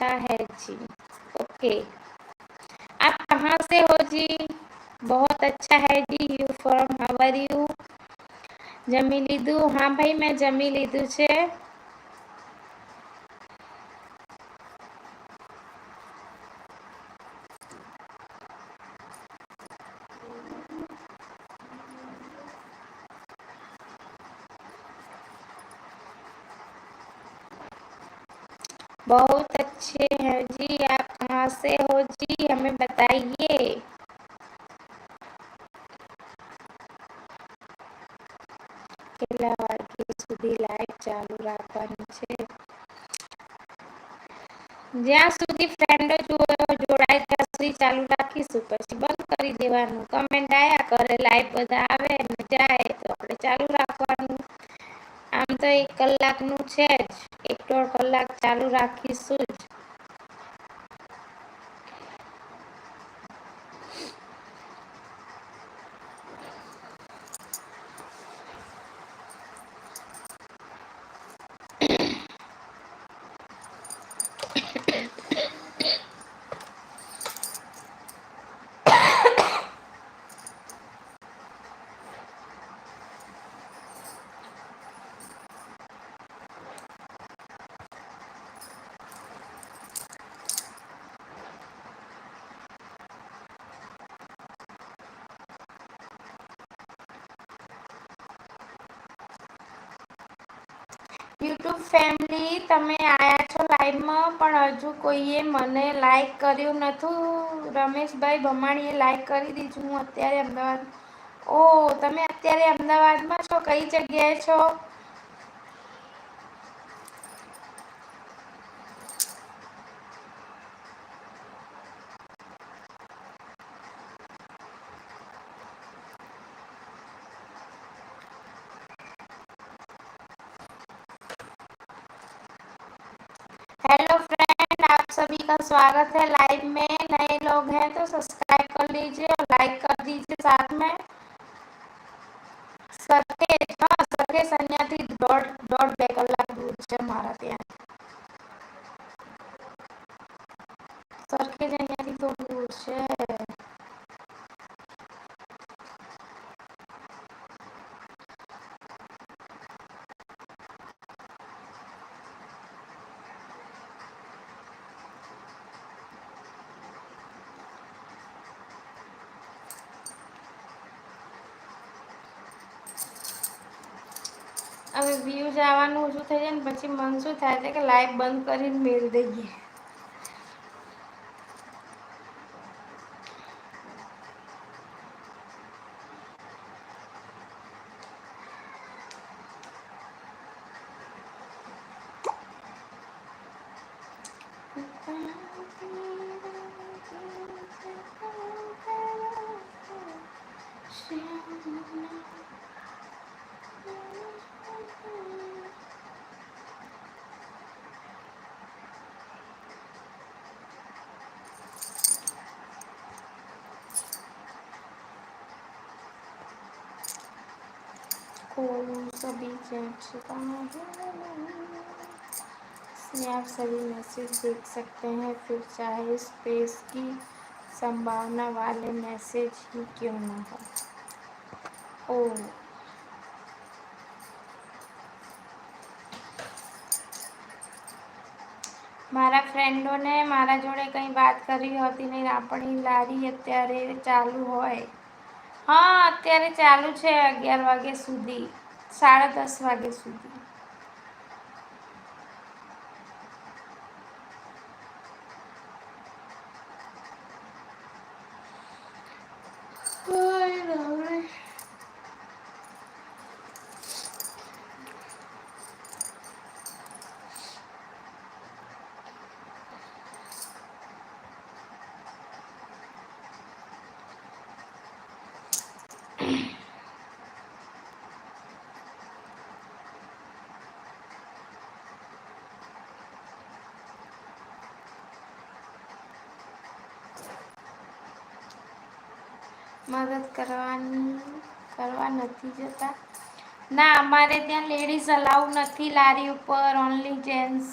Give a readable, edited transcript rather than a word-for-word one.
अच्छा है जी। ओके, आप कहाँ से हो जी? बहुत अच्छा है जी। You from how are you? जमी लीधું? हाँ भाई, मैं जमी लीધું છે। बहुत अच्छे हैं जी। आप कहाँ से हो जी, हमें बताइए। કેટલા વાગે સુધી લાઈવ ચાલુ રાખવાની છે? જ્યાં સુધી ફ્રેન્ડો જોડાય ત્યાં સુધી ચાલુ રાખીશું, પછી બંધ કરી દેવાનું। કમેન્ટ આયા કરે, લાઈવ બધા આવે ને જાય તો આપણે ચાલુ રાખવાનું। આમ તો 1 કલાકનું છે જ, 1.5 કલાક ચાલુ રાખીશું જ। યુટ્યુબ ફેમિલી, તમે આયા છો લાઈવમાં, પણ હજુ કોઈએ મને લાઈક કર્યું નતું। રમેશભાઈ ભમાણીએ લાઈક કરી દીધું। હું અત્યારે અમદાવાદ। ઓ, તમે અત્યારે અમદાવાદમાં છો? કઈ જગ્યાએ છો? हेलो फ्रेंड, आप सभी का स्वागत है लाइव में। नए लोग हैं तो सब्सक्राइब कर लीजिए और लाइक कर दीजिए साथ में। સરખેજ, હા, સરખેજ અહીંયાથી દોઢ 2 કલાક દૂર છે મારા ત્યાં। સરખેજ અહીંયાથી થોડું દૂર છે। હવે વ્યૂઝ આવવાનું ઓછું થઈ જાય ને પછી મન શું થાય છે કે લાઈવ બંધ કરીને મેળ દઈએ। सभी जेंट्स कहाँ हैं? इसमें आप सभी मैसेज देख सकते हैं, फिर चाहे स्पेस की संभावना वाले मैसेज ही क्यों ना हो। ओ, મારા ફ્રેન્ડોને મારા જોડે કંઈ વાત કરી હતી નહીં। આપણી લારી અત્યારે ચાલુ હોય। હા, અત્યારે ચાલુ છે 11 વાગ્યા સુધી, 10:30 વાગ્યા સુધી। મદદ કરવા નથી જતા। ના, અમારે ત્યાં લેડીઝ અલાઉ નથી લારી ઉપર, ઓનલી જેન્ટ્સ।